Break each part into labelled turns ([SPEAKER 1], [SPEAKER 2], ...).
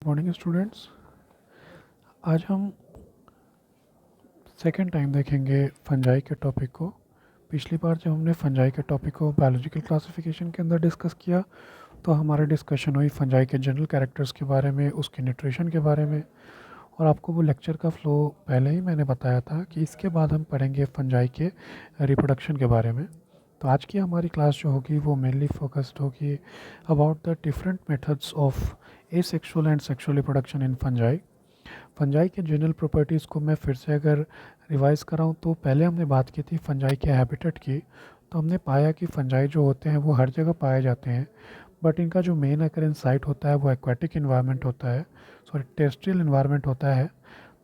[SPEAKER 1] Morning students. आज हम second time देखेंगे फंजाई के टॉपिक को। पिछली बार जब हमने फंजाई के टॉपिक को बायोलॉजिकल क्लासिफिकेशन के अंदर डिस्कस किया तो हमारी डिस्कशन हुई फंजाई के जनरल कैरेक्टर्स के बारे में, उसके न्यूट्रिशन के बारे में, और आपको वो लेक्चर का फ्लो पहले ही मैंने बताया था कि इसके बाद हम पढ़ेंगे फंजाई के रिप्रोडक्शन के बारे में। तो आज की हमारी क्लास जो होगी वो मेनली फोकस्ड होगी about the different methods of asexual and sexual reproduction in fungi. Fungi के जनरल प्रॉपर्टीज़ को मैं फिर से अगर रिवाइज़ कराऊँ तो पहले हमने बात की थी फंजाई के हैबिटेट की। तो हमने पाया कि फंजाई जो होते हैं वो हर जगह पाए जाते हैं, बट इनका जो मेन अकरेंस साइट होता है वो एक्वाटिक इन्वायरमेंट होता है, सॉरी टेरेस्ट्रियल इन्वायरमेंट होता है।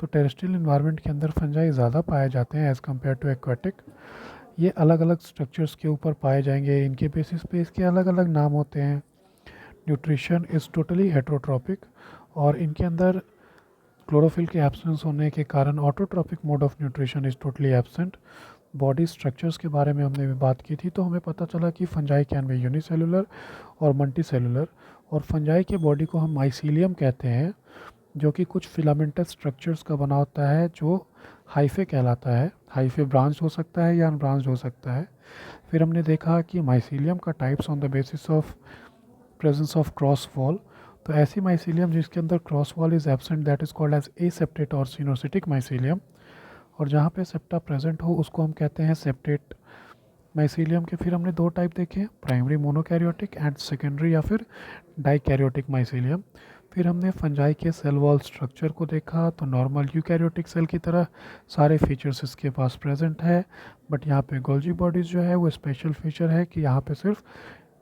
[SPEAKER 1] तो टेरेस्ट्रियल इन्वायरमेंट के अंदर फंजाई ज़्यादा पाए जाते हैं एज़ कम्पेयर टू एक्वाटिक। ये अलग अलग स्ट्रक्चर्स के ऊपर पाए जाएंगे, इनके बेसिस पे इसके अलग अलग नाम होते हैं। न्यूट्रिशन इज़ टोटली हेट्रोट्रॉपिक और इनके अंदर क्लोरोफिल के एब्सेंस होने के कारण autotrophic mode of nutrition is totally absent. Body structures के बारे में हमने भी बात की थी, तो हमें पता चला कि फंजाई कैन बी यूनिसेलुलर और मल्टीसेलुलर। और फंजाई के बॉडी को हम माइसीलियम कहते हैं, जो कि कुछ फिलामेंटस स्ट्रक्चर्स का बना होता है जो हाइफे कहलाता है। हाइफे ब्रांच हो सकता है या अनब्रांच हो सकता है। फिर हमने देखा कि माइसीलियम का types on the basis of presence of cross wall. तो ऐसी माइसीलियम जिसके अंदर cross wall is absent that is called as aseptate और सिनोसिटिक माइसीलियम, और जहाँ पे सेप्टा प्रेजेंट हो उसको हम कहते हैं सेप्टेट माइसीलियम के। फिर हमने दो टाइप देखे, प्राइमरी मोनोकैरियोटिक एंड सेकेंडरी या फिर डाइकैरियोटिक माइसीलियम। फिर हमने फंजाई के सेल वॉल स्ट्रक्चर को देखा, तो नॉर्मल यूकैरियोटिक सेल की तरह सारे फीचर्स इसके पास प्रेजेंट है, बट यहाँ पे गोल्जी बॉडीज़ जो है वो स्पेशल फीचर है कि यहाँ पे सिर्फ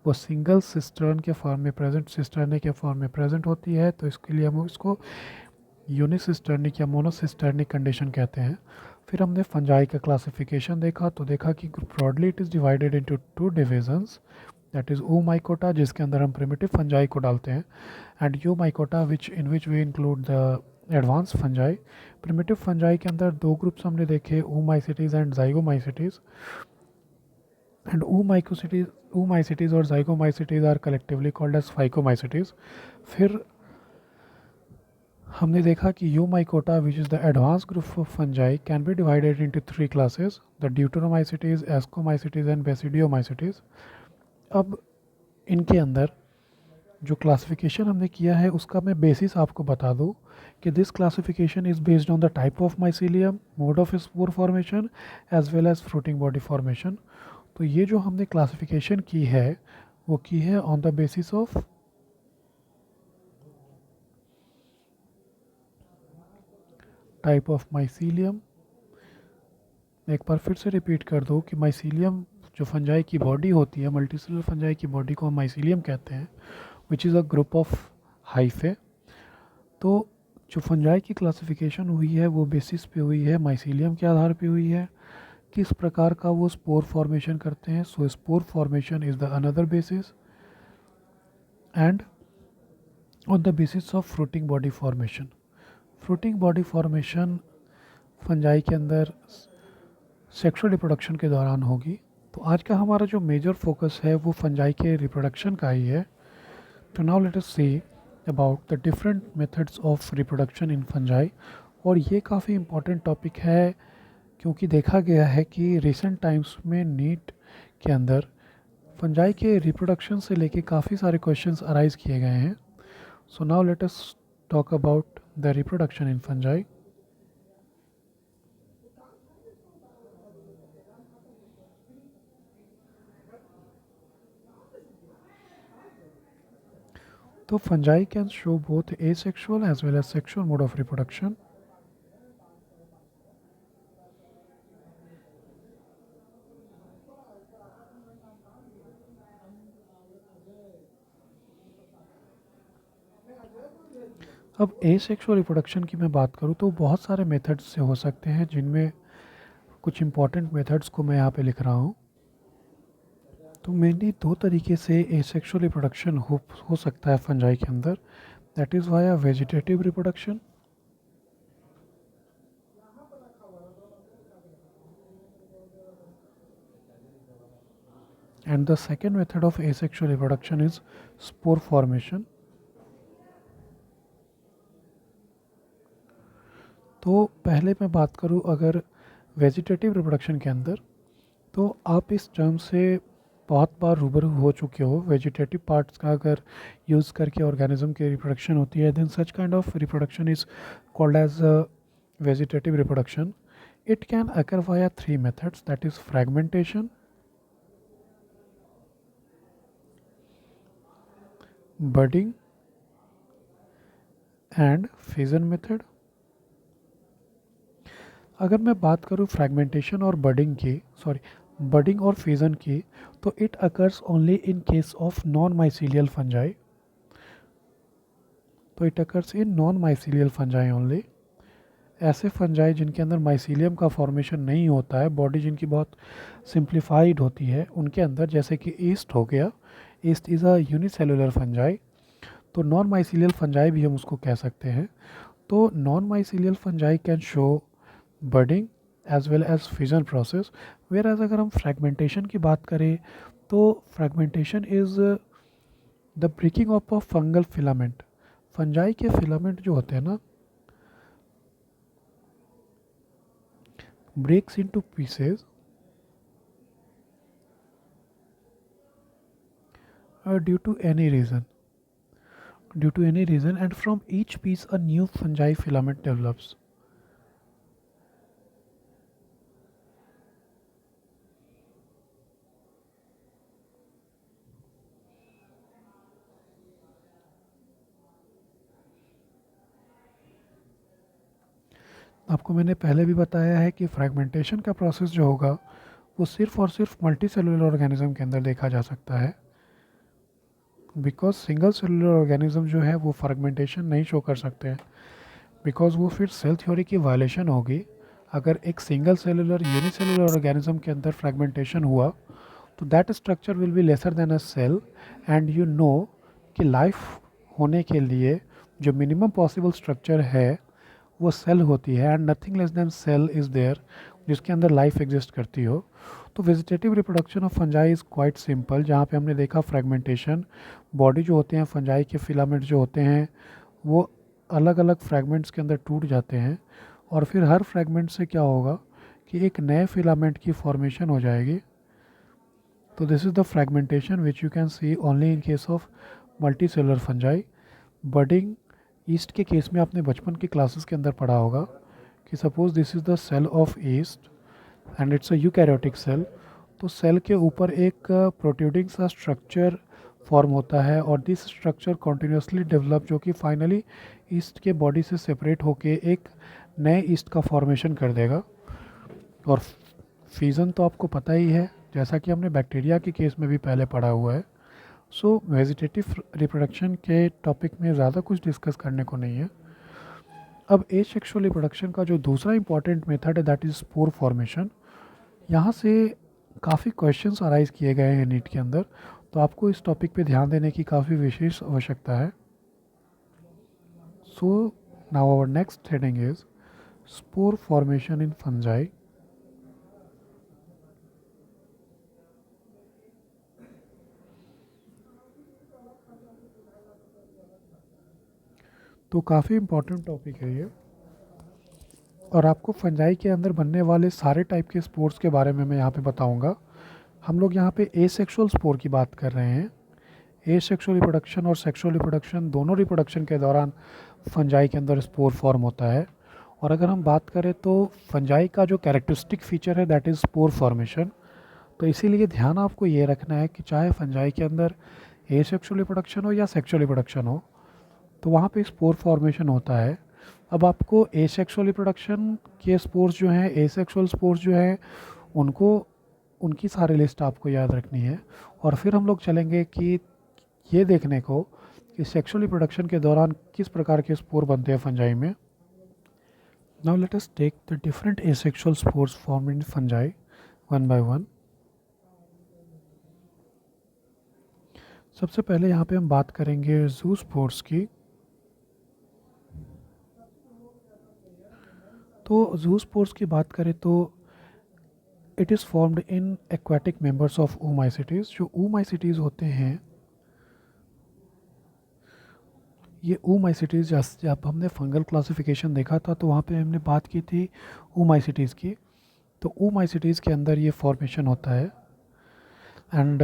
[SPEAKER 1] वो सिंगल सिस्टर्न के फॉर्म में प्रेजेंट, सिस्टर्नी के फॉर्म में प्रेजेंट होती है। तो इसके लिए हम इसको यूनिसिस्टर्निक या मोनोसिस्टर्निक कंडीशन कहते हैं। फिर हमने फंजाई का क्लासिफिकेशन देखा, तो देखा कि broadly it is divided into two divisions, that is Oomycota जिसके अंदर हम प्रिमिटिव फंजाई को डालते हैं, and Eumycota in which we include the advance fungi. Primitive fungi के अंदर दो ग्रुप्स हमने देखे, ओमाइसिटीज़ एंड जाइगोमाइसिटीज़। एंड ओमाइसिटीज़ और zygomycetes are collectively called as phycomycetes. फिर हमने देखा कि eumycota which is the advance group of fungi can be divided into three classes, the deuteromycetes, ascomycetes and basidiomycetes. अब इनके अंदर जो क्लासिफिकेशन हमने किया है उसका मैं बेसिस आपको बता दूं कि this classification is based on the type of mycelium, mode of spore formation as well as fruiting body formation. तो ये जो हमने क्लासिफिकेशन की है वो की है on the basis of type of mycelium. एक बार फिर से रिपीट कर दो कि माइसीलियम जो फंजाई की बॉडी होती है, मल्टीसेलुलर फंजाई की बॉडी को हम माइसीलियम कहते हैं, which is a group of hyphae. तो जो फंजाई की क्लासिफिकेशन हुई है वो बेसिस पे हुई है, माइसीलियम के आधार पे हुई है, किस प्रकार का वो स्पोर फॉर्मेशन करते हैं। So spore formation is the another basis, and on the basis of fruiting body formation. Fruiting body formation fungi के अंदर सेक्सुअल रिप्रोडक्शन के दौरान होगी। तो आज का हमारा जो मेजर फोकस है वो फंजाई के रिप्रोडक्शन का ही है। तो now let us see about the different methods of reproduction in fungi. और ये काफ़ी इम्पॉर्टेंट टॉपिक है क्योंकि देखा गया है कि रिसेंट टाइम्स में नीट के अंदर फंजाई के रिप्रोडक्शन से लेके काफ़ी सारे क्वेश्चंस अराइज किए गए हैं। So now let us talk about the reproduction in fungi. तो fungi can show both asexual as well as sexual mode of reproduction. अब एसेक्सुअल रिप्रोडक्शन की मैं बात करूँ तो बहुत सारे मेथड्स से हो सकते हैं, जिनमें कुछ इंपॉर्टेंट मेथड्स को मैं यहाँ पे लिख रहा हूँ। तो मेनली दो तरीके से एसेक्सुअल रिप्रोडक्शन हो सकता है फंजाई के अंदर, that is via vegetative reproduction, and the second method of asexual reproduction is spore formation. तो पहले मैं बात करूँ अगर वेजिटेटिव रिप्रोडक्शन के अंदर, तो आप इस टर्म से बहुत बार रूबरू हो चुके हो। वेजिटेटिव पार्ट्स का अगर यूज़ करके ऑर्गेनिज्म की रिप्रोडक्शन होती है, then such kind of reproduction is called as vegetative reproduction. It can occur via three methods, that is fragmentation, budding and fission method. अगर मैं बात करूँ फ्रैगमेंटेशन और बडिंग और फिजन की, तो it occurs only in case of non mycelial fungi. तो it occurs in non mycelial fungi only. ऐसे फंजाई जिनके अंदर माइसीलियम का फॉर्मेशन नहीं होता है, बॉडी जिनकी बहुत सिंप्लीफाइड होती है, उनके अंदर, जैसे कि ईस्ट हो गया. Yeast is a unicellular fungi. तो नॉन माइसीलियल फंजाई भी हम उसको कह सकते हैं. तो non mycelial fungi can show budding as well as fission process. Whereas अगर हम फ्रैगमेंटेशन की बात करें, तो fragmentation is the breaking of a fungal filament. Fungi के फिलामेंट जो होते हैं ना, breaks into pieces due to any reason, and from each piece a new fungi filament develops. आपको मैंने पहले भी बताया है कि फ्रैगमेंटेशन का प्रोसेस जो होगा वो सिर्फ और सिर्फ मल्टी सेलुलर ऑर्गेनिज्म के अंदर देखा जा सकता है, बिकॉज सिंगल सेलुलर ऑर्गेनिज्म जो है वो फ्रैगमेंटेशन नहीं शो कर सकते हैं, बिकॉज वो फिर सेल थ्योरी की वायलेशन होगी. अगर एक सिंगल सेलुलर यूनिसेलुलर ऑर्गेनिज्म के अंदर फ्रैगमेंटेशन हुआ, तो that structure will be lesser than a cell. And you know कि लाइफ होने के लिए जो मिनिमम पॉसिबल स्ट्रक्चर है वो सेल होती है, and nothing less than cell is there जिसके अंदर लाइफ एग्जिस्ट करती हो. तो vegetative reproduction of fungi is quite simple, जहाँ पे हमने देखा फ्रैगमेंटेशन. बॉडी जो होते हैं फंजाई के फिलामेंट जो होते हैं वो अलग अलग फ्रैगमेंट्स के अंदर टूट जाते हैं, और फिर हर फ्रैगमेंट से क्या होगा कि एक नए फिलामेंट की फॉर्मेशन हो जाएगी. तो this is the fragmentation which you can see only in case of multi cellular fungi. Budding, east के केस में आपने बचपन की क्लासेस के अंदर पढ़ा होगा कि suppose this is the cell of yeast and it's a eukaryotic cell. तो सेल के ऊपर एक प्रोट्रूडिंग सा स्ट्रक्चर फॉर्म होता है, और दिस स्ट्रक्चर कॉन्टीन्यूसली डेवलप, जो कि फाइनली ईस्ट के बॉडी से सेपरेट होके एक नए ईस्ट का फॉर्मेशन कर देगा. और फ्यूज़न तो आपको पता ही है, जैसा कि हमने बैक्टीरिया के केस में भी पहले पढ़ा हुआ है. सो वेजिटेटिव रिप्रोडक्शन के टॉपिक में ज़्यादा कुछ डिस्कस करने को नहीं है. अब एसेक्सुअल रिप्रोडक्शन का जो दूसरा इंपॉर्टेंट मेथड है, दैट इज़ स्पोर फॉर्मेशन. यहाँ से काफ़ी क्वेश्चंस अराइज किए गए हैं नीट के अंदर, तो आपको इस टॉपिक पे ध्यान देने की काफ़ी विशेष आवश्यकता है. So now our next heading is spore formation in fungi. तो काफ़ी इम्पोर्टेंट टॉपिक है ये, और आपको फंजाई के अंदर बनने वाले सारे टाइप के स्पोर्स के बारे में मैं यहाँ पे बताऊँगा. हम लोग यहाँ पे एसेक्सुअल स्पोर की बात कर रहे हैं. एसेक्सुअल रिप्रोडक्शन और सेक्सुअल रिप्रोडक्शन, दोनों रिप्रोडक्शन के दौरान फंजाई के अंदर स्पोर फॉर्म होता है. और अगर हम बात करें तो फंजाई का जो कैरेक्टरिस्टिक फीचर है दैट इज़ स्पोर फॉर्मेशन. तो इसीलिए ध्यान आपको ये रखना है कि चाहे फंजाई के अंदर एसेक्सुअल रिप्रोडक्शन हो या सेक्सुअल रिप्रोडक्शन हो, तो वहाँ पे स्पोर फॉर्मेशन होता है. अब आपको एसेक्सुअल रिप्रोडक्शन के स्पोर्स जो हैं, एसेक्सुअल स्पोर्स जो हैं, उनको उनकी सारी लिस्ट आपको याद रखनी है. और फिर हम लोग चलेंगे कि ये देखने को कि सेक्सुअल रिप्रोडक्शन के दौरान किस प्रकार के स्पोर बनते हैं फंजाई में. Now let us take the different asexual spores form in fungi one by one. सबसे पहले यहाँ पे हम बात करेंगे जू स्पोर्स की. तो जू स्पोर्स की बात करें तो it is formed in aquatic members of oomycetes. जो ओमाइसिटीज़ होते हैं ये oomacetes, जब हमने फंगल क्लासिफिकेशन देखा था तो वहाँ पे हमने बात की थी oomacetes की। तो oomacetes के अंदर ये फॉर्मेशन होता है and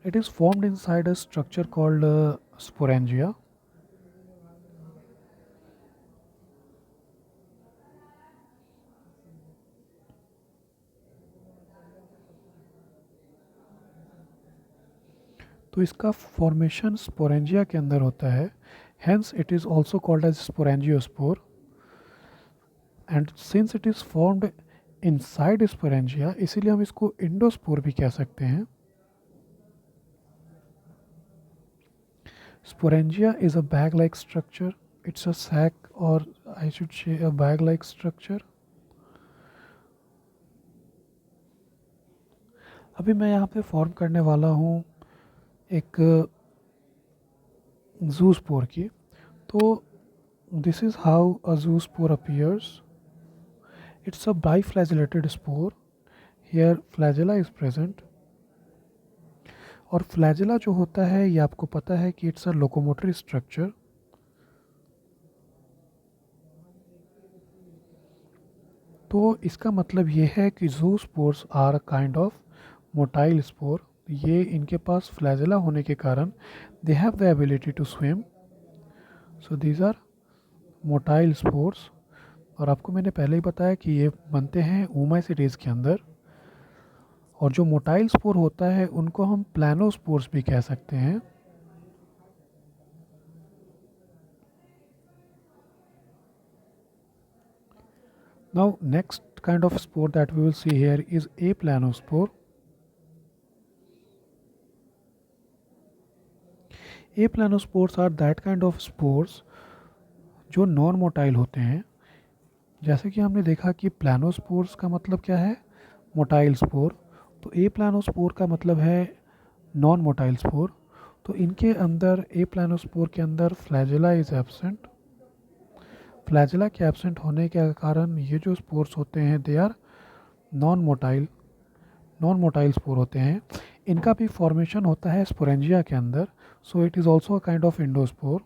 [SPEAKER 1] it is formed inside a structure called sporangia. तो इसका फॉर्मेशन स्पोरेंजिया के अंदर होता है, hence it is also called as sporangiospore. And since it is formed inside sporangia, इसीलिए हम इसको इंडोस्पोर भी कह सकते हैं। Sporangia is a bag-like structure. It's a sac, or I should say a bag-like structure. अभी मैं यहाँ पे फॉर्म करने वाला हूँ एक जूस्पोर की। तो this is how a zoospore appears. It's a biflagellated spore. Here flagella is present. और फ्लैजिला जो होता है ये आपको पता है कि इट्स अ लोकोमोटरी स्ट्रक्चर। तो इसका मतलब ये है कि zoospores are kind of motile spore. ये इनके पास फ्लैजिला होने के कारण they have the ability to swim. So these are motile spores. और आपको मैंने पहले ही बताया कि ये बनते हैं oomacetes के अंदर। और जो मोटाइल स्पोर होता है उनको हम प्लानोस्पोर्स भी कह सकते हैं। Now next kind of spore that we will see here is aplanospore. Aplanospores are that kind of spores जो नॉन मोटाइल होते हैं। जैसे कि हमने देखा कि प्लानोस्पोर्स का मतलब क्या है, मोटाइल स्पोर। तो ए प्लानोस्पोर का मतलब है नॉन मोटाइल स्पोर। तो इनके अंदर ए प्लानोस्पोर के अंदर फ्लैजिला इज एब्सेंट। फ्लैजिला के एब्सेंट होने के कारण ये जो स्पोर्स होते हैं they are non motile spore होते हैं। इनका भी फॉर्मेशन होता है स्पोरेंजिया के अंदर। So it is also a kind of endospore.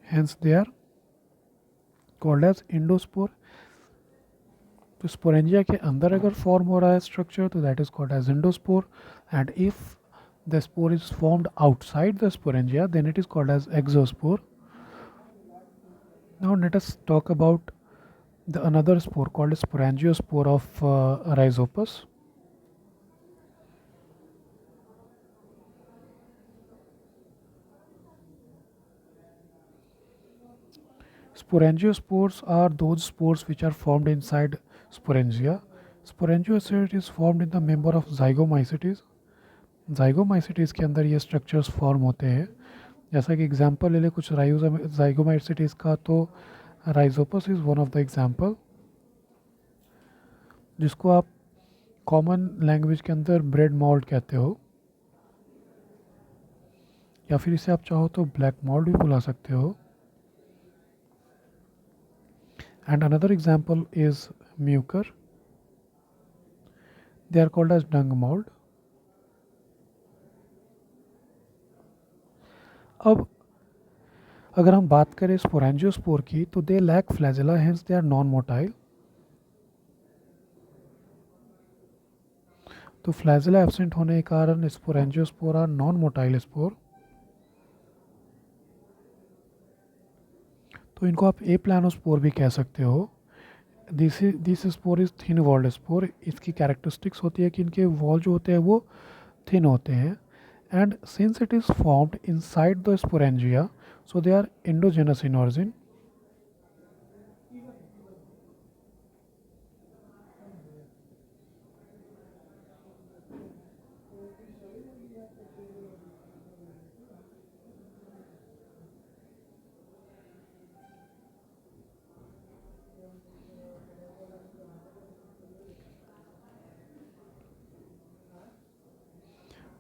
[SPEAKER 1] Hence they are called as endospore. तो स्पोरेंजिया के अंदर अगर फॉर्म हो रहा है स्ट्रक्चर तो that is called as endospore. And if the spore is formed outside the sporangia then it is called as exospore. Now let us talk about the another spore called sporangiospore of Rhizopus. Sporangiospores are those spores which are formed inside sporangia. Sporangiospore is formed in the member of Zygomycetes. Zygomycetes के अंदर ये structures form होते हैं। जैसा कि example ले ले कुछ Zygomycetes का, तो Rhizopus is one of the example, जिसको आप कॉमन लैंग्वेज के अंदर ब्रेड मॉल्ड कहते हो, या फिर इसे आप चाहो तो ब्लैक मॉल्ड भी बुला सकते हो। And another example is mucor. They are called as dung mold. अब अगर हम बात करें स्पोरेंजियोस्पोर की तो they lack flagella, hence they are non motile. तो फ्लैजिला एब्सेंट होने के कारण sporangiospore are non motile spore. तो इनको आप ए प्लानोस्पोर भी कह सकते हो। This spore is thin walled spore. इसकी कैरेक्टरिस्टिक्स होती है कि इनके वॉल जो होते हैं वो थिन होते हैं। And since it is formed inside the sporangia so they are endogenous in origin.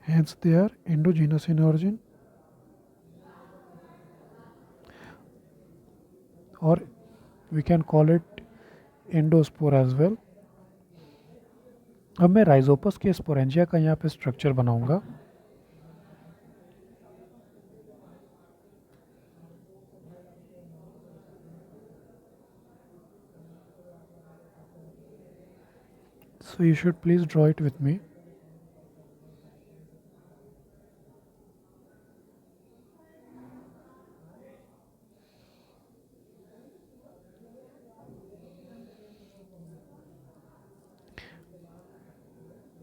[SPEAKER 1] Hence they are endogenous in origin, or we can call it endospore as well. अब मैं राइजोपस के sporangia का यहाँ पे structure बनाऊंगा। So you should please draw it with me.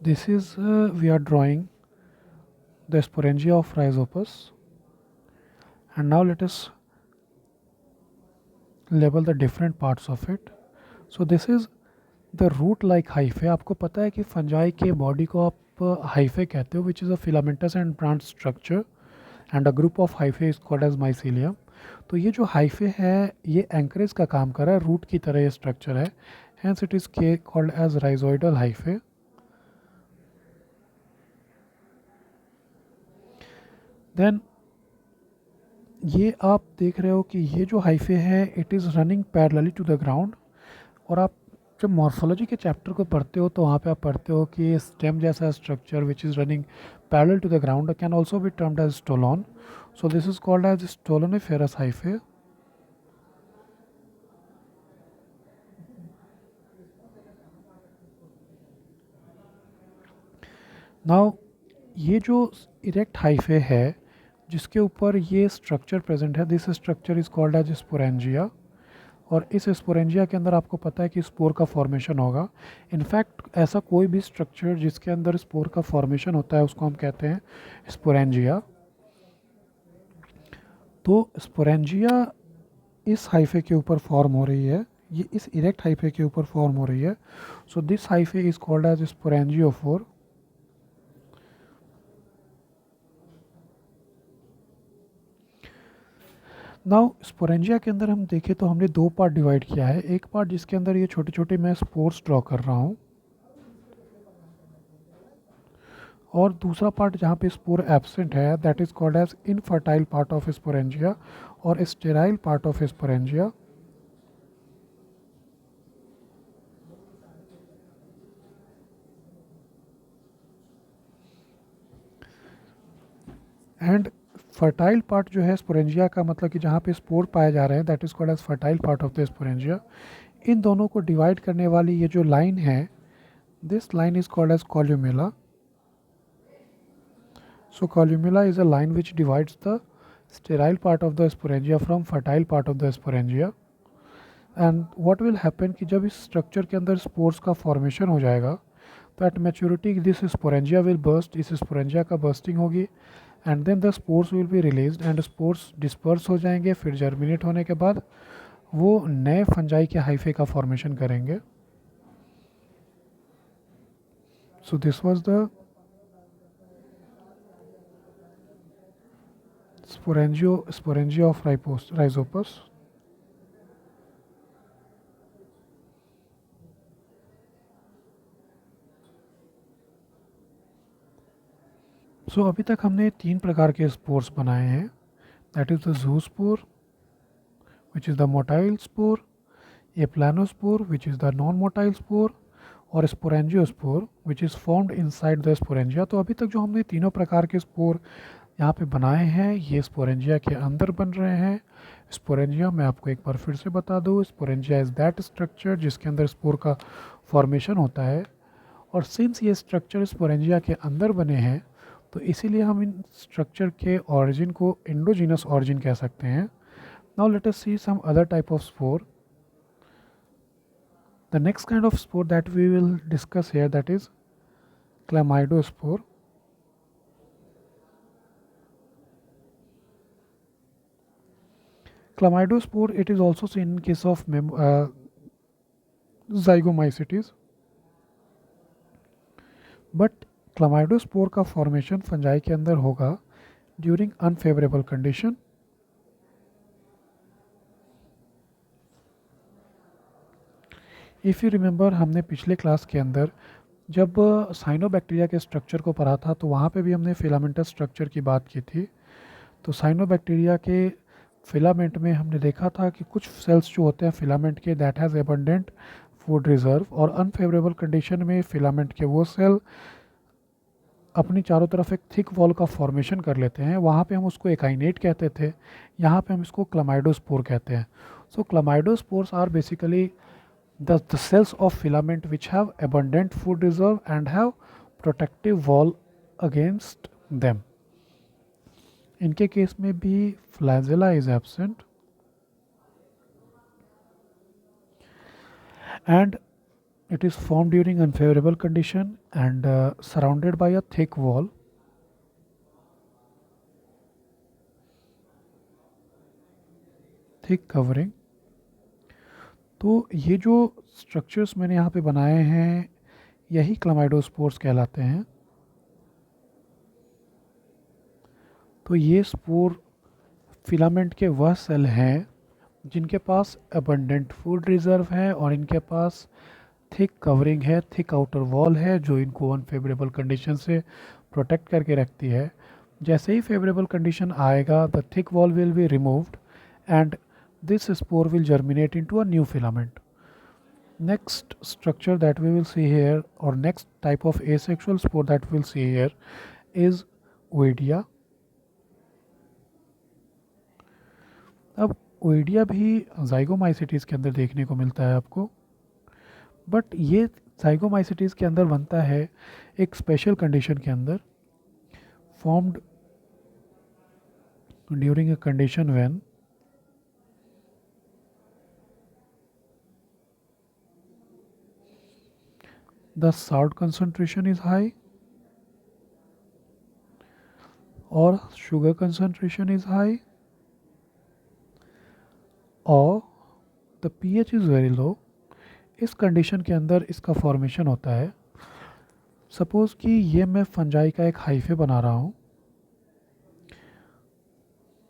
[SPEAKER 1] This is we are drawing the sporangia of Rhizopus, and now let us label the different parts of it. So this is the root like hyphae. आपको पता है कि fungi के body को आप hyphae कहते हो, which is a filamentous and branch structure, and a group of hyphae is called as mycelium. तो ये जो hyphae है ये एंकरेज का काम कर रहा है, रूट की तरह ये स्ट्रक्चर है, hence it is called as rhizoidal hyphae. Then ये आप देख रहे हो कि ये जो हाइफे है it is running parallelly to the ground, और आप जब मॉर्फोलॉजी के चैप्टर को पढ़ते हो तो वहाँ पे आप पढ़ते हो कि स्टेम जैसा structure which is running parallel to the ground can also be termed as stolon. So this is called as stoloniferous hyphae. Now ये जो इरेक्ट हाइफे है जिसके ऊपर ये स्ट्रक्चर प्रेजेंट है, this structure is called as sporangia. और इस sporangia के अंदर आपको पता है कि स्पोर का फॉर्मेशन होगा. इनफैक्ट ऐसा कोई भी स्ट्रक्चर जिसके अंदर स्पोर का फॉर्मेशन होता है उसको हम कहते हैं स्पोरेंजिया. तो स्पोरेंजिया इस हाइफे के ऊपर फॉर्म हो रही है, ये इस इरेक्ट हाइफे के ऊपर फॉर्म हो रही है. So this hyphae is called as sporangiophore. Now sporangia के अंदर हम देखें तो हमने दो पार्ट डिवाइड किया है. एक पार्ट जिसके अंदर ये छोटे छोटे मैं स्पोर्स ड्रॉ कर रहा हूँ, और दूसरा पार्ट जहाँ पे स्पोर एब्सेंट है that is called as infertile part of sporangia और sterile part of sporangia. And fertile part जो है स्पोरेंजिया का, मतलब कि जहाँ पे स्पोर पाए जा रहे हैं that is called as fertile part of the sporangia. इन दोनों को डिवाइड करने वाली ये जो लाइन है, this line is called as columella. So columella is a line which divides the sterile part of the sporangia from fertile part of the sporangia. And what will happen कि जब इस structure के अंदर spores का formation हो जाएगा तो at maturity this sporangia will burst, इस स्पोरेंजिया का बर्स्टिंग होगी, and then the spores will be released and spores disperse हो जाएंगे. फिर जर्मिनेट होने के बाद वो नए फंजाई के हाइफे का फॉर्मेशन करेंगे. So this was the sporangia of Rhizopus. So अभी तक हमने तीन प्रकार के स्पोर्स बनाए हैं, that is the zoospore which is the motile spore, a planospore which is the non motile spore, और sporangiospore which is formed inside the sporangia. तो अभी तक जो हमने तीनों प्रकार के स्पोर यहाँ पे बनाए हैं ये स्पोरेंजिया के अंदर बन रहे हैं. स्पोरेंजिया मैं आपको एक बार फिर से बता दूँ, स्पोरेंजिया इज़ दैट स्ट्रक्चर जिसके अंदर स्पोर का फॉर्मेशन होता है. और सिंस ये स्ट्रक्चर स्पोरेंजिया के अंदर बने हैं तो इसीलिए हम इन स्ट्रक्चर के ऑरिजिन को एंडोजीनस ऑरिजिन कह सकते हैं. Now let us see some other type of spore. The next kind of spore that we will discuss here that is chlamydospore. Chlamydospore, it is also seen in case of zygomycetes. But chlamydospore का formation fungi के अंदर होगा during unfavourable condition. If you remember हमने पिछले class के अंदर जब cyanobacteria के स्ट्रक्चर को पढ़ा था तो वहाँ पे भी हमने फिलामेंटस स्ट्रक्चर की बात की थी. तो साइनोबैक्टीरिया के फिलामेंट में हमने देखा था कि कुछ सेल्स जो होते हैं फिलामेंट के that has abundant food reserve, और अनफेवरेबल कंडीशन में फिलामेंट के वो सेल अपनी चारों तरफ एक थिक वॉल का फॉर्मेशन कर लेते हैं। वहाँ पे हम उसको एकाइनेट कहते थे, यहाँ पे हम इसको क्लामाइडोस्पोर कहते हैं। So chlamydospores are basically the cells of filament which have abundant food reserve and have protective wall against them. इनके केस में भी flagella is absent and it is formed during unfavorable condition and surrounded by a thick wall. Thick covering. तो ये जो structures मैंने यहाँ पे बनाए हैं यही क्लामाइडोस्पोर्स कहलाते हैं। तो ये स्पोर फिलामेंट के वह सेल हैं जिनके पास अबंडेंट फूड रिजर्व है और इनके पास थिक कवरिंग है, थिक आउटर वॉल है जो इनको अनफेवरेबल कंडीशन से प्रोटेक्ट करके रखती है। जैसे ही फेवरेबल कंडीशन आएगा the thick wall will be removed and this spore will germinate into a new filament. Next structure that we will see here, or next type of asexual spore that we will see here, is oidia. अब oidia भी जाइगोमाइसिटीज़ के अंदर देखने को मिलता है आपको, but ये जाइगोमाइसिटीज़ के अंदर बनता है एक स्पेशल कंडीशन के अंदर, formed during a condition when the salt concentration is high or sugar concentration is high or the pH is very low। इस कंडीशन के अंदर इसका फॉर्मेशन होता है। सपोज़ कि ये मैं फंजाई का एक हाइफे बना रहा हूँ।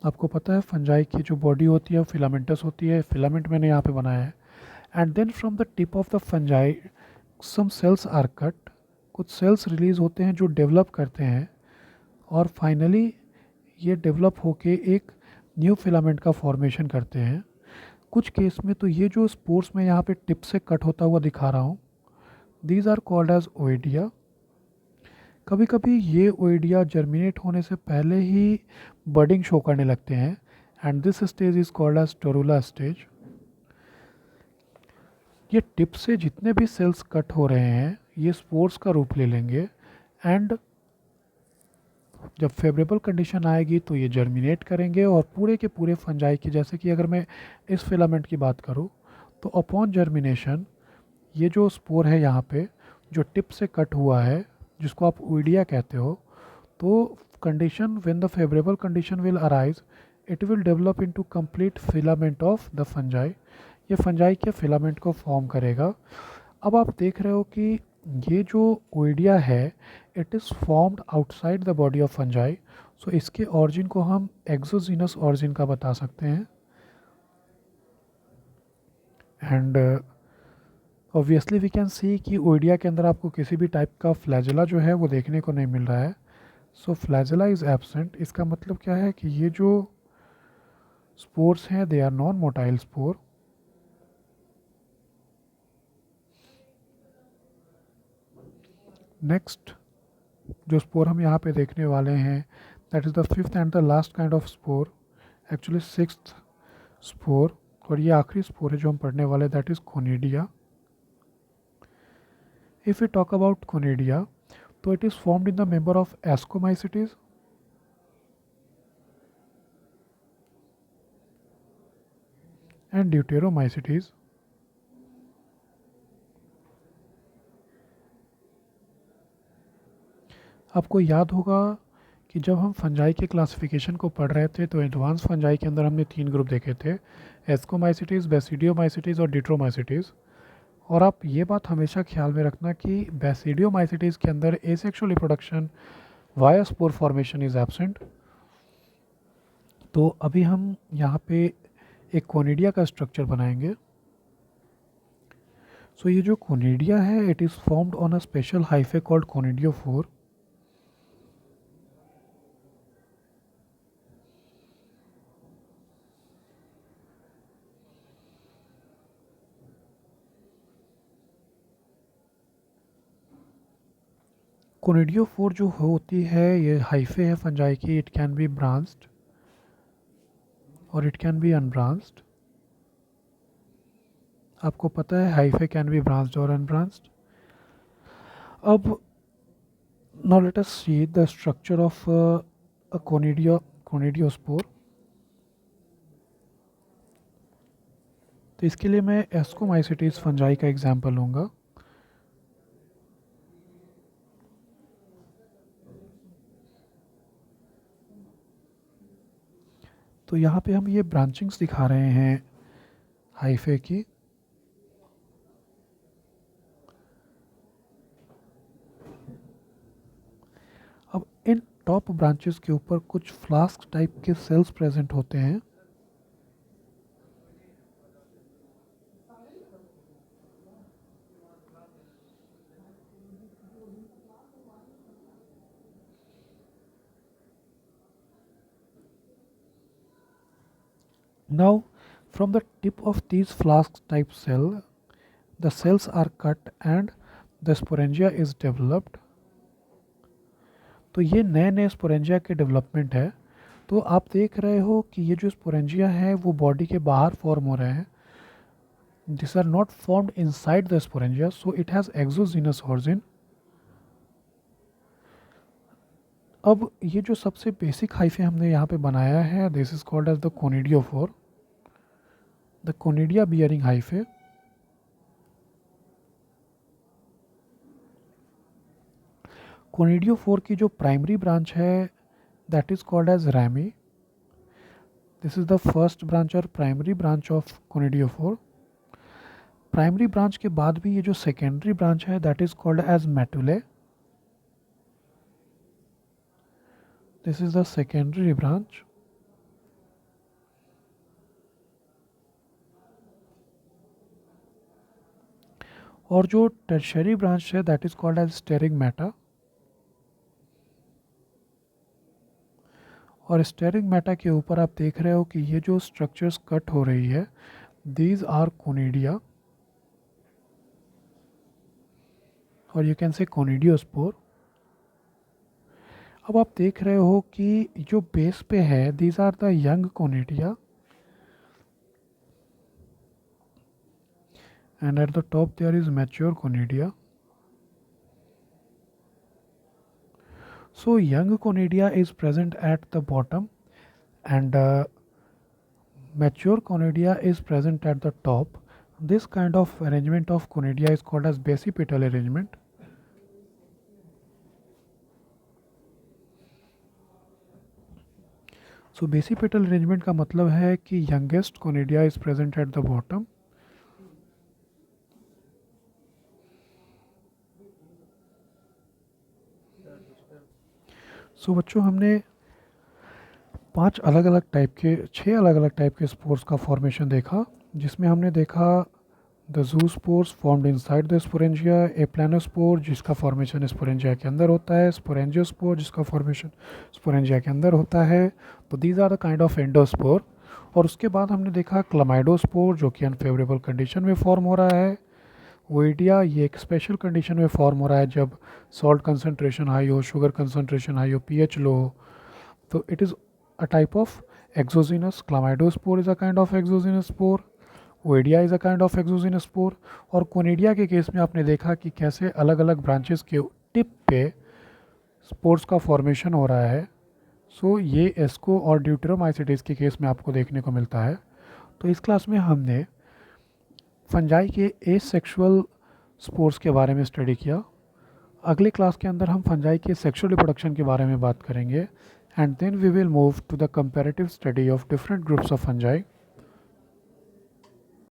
[SPEAKER 1] आपको पता है फंजाई की जो बॉडी होती है फिलामेंटस होती है, फिलामेंट मैंने यहाँ पे बनाया है। And then from the tip of the fungi some cells are cut, कुछ सेल्स रिलीज़ होते हैं जो डेवलप करते हैं और फाइनली ये डेवलप होके एक न्यू फिलामेंट का फॉर्मेशन करते हैं। कुछ केस में तो ये जो स्पोर्स में यहाँ पे टिप से कट होता हुआ दिखा रहा हूँ, these are called as oidia. कभी कभी ये ओइडिया जर्मिनेट होने से पहले ही बडिंग शो करने लगते हैं and this stage is called as torula stage. ये टिप से जितने भी सेल्स कट हो रहे हैं ये स्पोर्स का रूप ले लेंगे एंड जब फेवरेबल कंडीशन आएगी तो ये जर्मिनेट करेंगे और पूरे के पूरे फंजाई की, जैसे कि अगर मैं इस फिलामेंट की बात करूँ तो अपॉन जर्मिनेशन ये जो स्पोर है यहाँ पे जो टिप से कट हुआ है जिसको आप ओइडिया कहते हो, तो condition when the favourable condition will arise it will develop into complete filament of the fungi. ये फंजाई के फिलामेंट को फॉर्म करेगा। अब आप देख रहे हो कि ये जो ओइडिया है it is formed outside the body of fungi. So इसके ऑरिजिन को हम एक्सोजीनस ऑरिजिन का बता सकते हैं and obviously we can see कि ओइडिया के अंदर आपको किसी भी टाइप का फ्लैजेला जो है वो देखने को नहीं मिल रहा है। So flagella is absent. इसका मतलब क्या है कि ये जो स्पोर्स हैं they are non motile spore. Next जो स्पोर हम यहाँ पे देखने वाले हैं that is the fifth and the last kind of spore, actually sixth spore, और ये आखिरी स्पोर है जो हम पढ़ने वाले, that is conidia. If we talk about conidia तो it is formed in the member of ascomycetes and deuteromycetes. आपको याद होगा कि जब हम फंजाई के क्लासिफिकेशन को पढ़ रहे थे तो एडवांस फंजाई के अंदर हमने 3 ग्रुप देखे थे, एस्कोमाइसिटीज़, बेसिडियोमाइसिटीज़ और डिट्रोमाइसिटीज़। और आप ये बात हमेशा ख्याल में रखना कि बेसिडियोमाइसिटीज़ के अंदर asexual reproduction via spore formation is absent. तो अभी हम यहाँ पे एक कोनिडिया का स्ट्रक्चर बनाएंगे। सो ये जो कोनिडिया है it is formed on a special hyphae called conidiophore. Conidiophore जो होती है ये हाइफे है फंजाई की. इट कैन बी ब्रांच्ड और इट कैन बी अनब्रांच्ड. आपको पता है हाइफे कैन बी ब्रांच्ड और अनब्रांच्ड. अब now let us see the structure of a conidiospore. तो इसके लिए मैं एस्कोमाइसिटीज फंजाई का एग्जांपल लूँगा. तो यहाँ पे हम ये ब्रांचिंग्स दिखा रहे हैं हाइफे की. अब इन टॉप ब्रांचेस के ऊपर कुछ फ्लास्क टाइप के सेल्स प्रेजेंट होते हैं. Now, from the tip of these flask type cell, the cells are cut and the sporangia is developed. तो ये नए नए स्पोरेंजिया के डेवलपमेंट है. तो आप देख रहे हो कि ये जो स्पोरेंजिया है वो बॉडी के बाहर फॉर्म हो रहे हैं. This are not formed inside the sporangia, so it has exogenous origin. अब ये जो सबसे बेसिक हाइफे हमने यहाँ पे बनाया है, this is called as the conidiophore, the conidia bearing hyphae. Conidiophore की जो प्राइमरी ब्रांच है that is called as rami. This is the first branch और primary branch of conidiophore. Primary branch के बाद भी ये जो सेकेंडरी ब्रांच है that is called as metulae. This is the secondary branch. और जो टर्शरी ब्रांच है that is called as sterigmata. और स्टेरिगमेटा के ऊपर आप देख रहे हो कि ये जो स्ट्रक्चर्स कट हो रही है दीज आर कोनिडिया और यू कैन से कोनिडियोस्पोर. अब आप देख रहे हो कि जो बेस पे है these are the young conidia and at the top there is mature conidia. So young conidia is present at the bottom and mature conidia is present at the top. This kind of arrangement of conidia is called as basipetal arrangement. So basipetal arrangement का मतलब है कि youngest conidia is present at the bottom. सो बच्चों हमने छह अलग अलग type के स्पोर्स का फॉर्मेशन देखा, जिसमें हमने देखा the zoospores formed inside the sporangia, a planospore जिसका फॉर्मेशन स्पोरेंजिया के अंदर होता है, स्पोरेंजियोस्पोर जिसका फॉर्मेशन स्पोरेंजिया के अंदर होता है. तो these are the kind of endospore. और उसके बाद हमने देखा क्लामाइडोस्पोर जो कि अनफेवरेबल कंडीशन में फॉर्म हो रहा है. ओइडिया ये एक स्पेशल कंडीशन में फॉर्म हो रहा है जब सॉल्ट कंसनट्रेशन हाई हो, शुगर कंसनट्रेशन हाई हो, पीएच लो हो. तो it is a type of exogenous. Chlamydospore is a kind of exogenous spore. Oidia is a kind of exogenous spore. और कोनिडिया के केस में आपने देखा कि कैसे अलग अलग ब्रांचेस के टिप पे स्पोर्स का फॉर्मेशन हो रहा है. सो ये एस्को और ड्यूटेरोमाइसिटिस के केस में आपको देखने को मिलता है. तो इस क्लास में हमने फंजाई के एसेक्सुअल स्पोर्स के बारे में स्टडी किया. अगले क्लास के अंदर हम फंजाई के सेक्सुअल रिप्रोडक्शन के बारे में बात करेंगे. And then we will move to the comparative study of different groups of fungi.